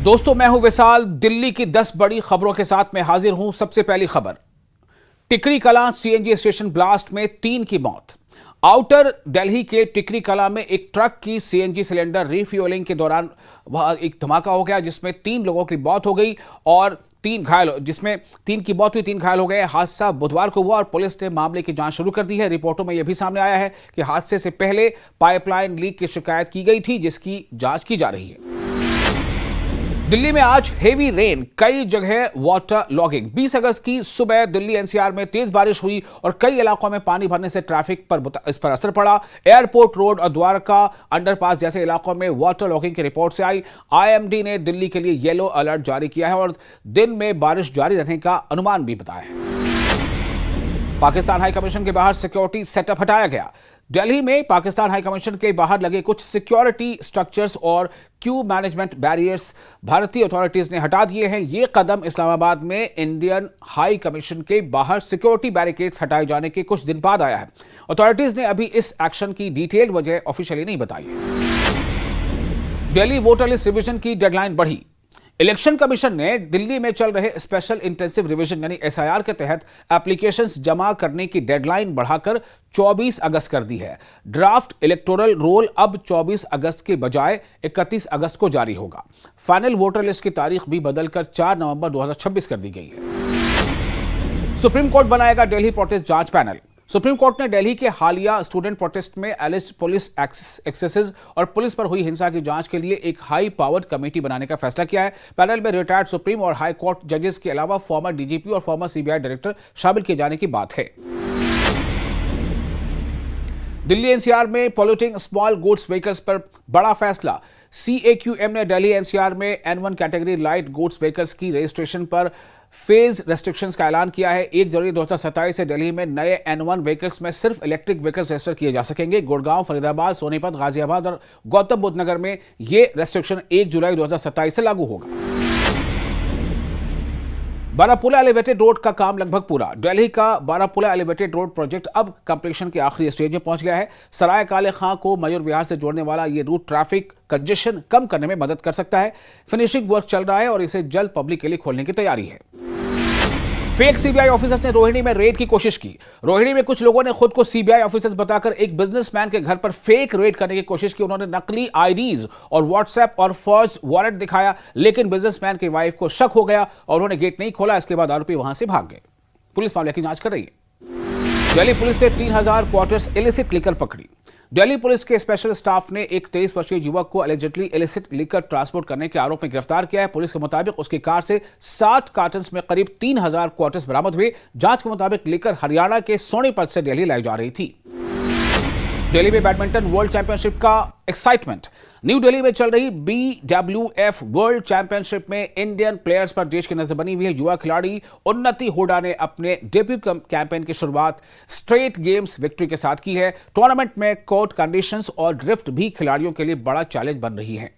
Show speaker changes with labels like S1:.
S1: दोस्तों, मैं हूं विशाल। दिल्ली की 10 बड़ी खबरों के साथ मैं हाजिर हूं। सबसे पहली खबर, टिकरी कला सीएनजी स्टेशन ब्लास्ट में 3 की मौत। आउटर दिल्ली के टिकरी कला में एक ट्रक की सीएनजी सिलेंडर रिफ्यूलिंग के दौरान वहां एक धमाका हो गया, जिसमें 3 लोगों की मौत हो गई और 3 घायल, जिसमें 3 की मौत हुई, 3 घायल हो गए। हादसा बुधवार को हुआ और पुलिस ने मामले की जांच शुरू कर दी है। रिपोर्टों में यह भी सामने आया है कि हादसे से पहले पाइपलाइन लीक की शिकायत की गई थी, जिसकी जांच की जा रही है। दिल्ली में आज हेवी रेन, कई जगह वाटर लॉगिंग। 20 अगस्त की सुबह दिल्ली एनसीआर में तेज बारिश हुई और कई इलाकों में पानी भरने से ट्रैफिक पर इस पर असर पड़ा। एयरपोर्ट रोड और द्वारका अंडरपास जैसे इलाकों में वाटर लॉगिंग की रिपोर्ट से आई। आईएमडी ने दिल्ली के लिए येलो अलर्ट जारी किया है और दिन में बारिश जारी रहने का अनुमान भी बताया है। पाकिस्तान हाई कमीशन के बाहर सिक्योरिटी सेटअप हटाया गया। दिल्ली में पाकिस्तान हाई कमीशन के बाहर लगे कुछ सिक्योरिटी स्ट्रक्चर्स और क्यू मैनेजमेंट बैरियर्स भारतीय अथॉरिटीज ने हटा दिए हैं। यह कदम इस्लामाबाद में इंडियन हाई कमीशन के बाहर सिक्योरिटी बैरिकेड्स हटाए जाने के कुछ दिन बाद आया है। अथॉरिटीज ने अभी इस एक्शन की डिटेल वजह ऑफिशियली नहीं बताई है। दिल्ली वोटर लिस्ट रिवीजन की डेडलाइन बढ़ी। इलेक्शन कमीशन ने दिल्ली में चल रहे स्पेशल इंटेंसिव रिवीजन यानी एसआईआर के तहत एप्लीकेशंस जमा करने की डेडलाइन बढ़ाकर 24 अगस्त कर दी है। ड्राफ्ट इलेक्टोरल रोल अब 24 अगस्त के बजाय 31 अगस्त को जारी होगा। फाइनल वोटर लिस्ट की तारीख भी बदलकर 4 नवंबर 2026 कर दी गई है। सुप्रीम कोर्ट बनाएगा दिल्ली प्रोटेस्ट जांच पैनल। सुप्रीम कोर्ट ने दिल्ली के हालिया स्टूडेंट प्रोटेस्ट में एलिस्ड पुलिस एक्सेसेस और पुलिस पर हुई हिंसा की जांच के लिए एक हाई पावर्ड कमेटी बनाने का फैसला किया है। पैनल में रिटायर्ड सुप्रीम और हाई कोर्ट जजेस के अलावा फॉर्मर डीजीपी और फॉर्मर सीबीआई डायरेक्टर शामिल किए जाने की बात है। दिल्ली एनसीआर में पॉल्यूटिंग स्मॉल गुड्स व्हीकल्स पर बड़ा फैसला। सीएक्यूएम ने दिल्ली एनसीआर में N1 category light goods vehicles की रजिस्ट्रेशन पर फेज रेस्ट्रिक्शंस का ऐलान किया है। 1 जनवरी 2027 से दिल्ली में नए N1 व्हीकल्स में सिर्फ इलेक्ट्रिक व्हीकल्स रजिस्टर किए जा सकेंगे। गुड़गांव, फरीदाबाद, सोनीपत, गाजियाबाद और गौतम बुद्ध नगर में यह रेस्ट्रिक्शन 1 जुलाई 2027 से लागू होगा। बारापुला एलिवेटेड रोड का काम लगभग पूरा। दिल्ली का बारापुला एलिवेटेड रोड प्रोजेक्ट अब कंप्लीशन के आखिरी स्टेज में पहुंच गया है। सराय काले खां को मयूर विहार से जोड़ने वाला यह रूट ट्रैफिक कंजेशन कम करने में मदद कर सकता है। फिनिशिंग वर्क चल रहा है और इसे जल्द पब्लिक के लिए खोलने की तैयारी है। फेक सीबीआई ऑफिसर्स ने रोहिणी में रेड की कोशिश की। रोहिणी में कुछ लोगों ने खुद को सीबीआई ऑफिसर्स बताकर एक बिजनेसमैन के घर पर फेक रेड करने की कोशिश की। उन्होंने नकली आईडीज और व्हाट्सएप और फर्स्ट वारंट दिखाया, लेकिन बिजनेसमैन की वाइफ को शक हो गया और उन्होंने गेट नहीं खोला। इसके बाद आरोपी वहां से भाग गए। पुलिस मामले की जांच कर रही है। दिल्ली पुलिस ने 3000 क्वार्टर्स इलिसिट लिकर पकड़ी। दिल्ली पुलिस के स्पेशल स्टाफ ने एक 23 वर्षीय युवक को एलिजिडली इलिसिट लिकर ट्रांसपोर्ट करने के आरोप में गिरफ्तार किया है। पुलिस के मुताबिक उसकी कार से 60 कार्टन में करीब 3000 क्वार्टर्स बरामद हुए। जांच के मुताबिक लिकर हरियाणा के सोनीपत से दिल्ली लाई जा रही थी। दिल्ली में बैडमिंटन वर्ल्ड चैंपियनशिप का एक्साइटमेंट। न्यू दिल्ली में चल रही BWF वर्ल्ड चैंपियनशिप में इंडियन प्लेयर्स पर देश की नजर बनी हुई है। युवा खिलाड़ी उन्नति हुडा ने अपने डेब्यू कैंपेन की शुरुआत स्ट्रेट गेम्स विक्ट्री के साथ की है। टूर्नामेंट में कोर्ट कंडीशंस और ड्रिफ्ट भी खिलाड़ियों के लिए बड़ा चैलेंज बन रही है।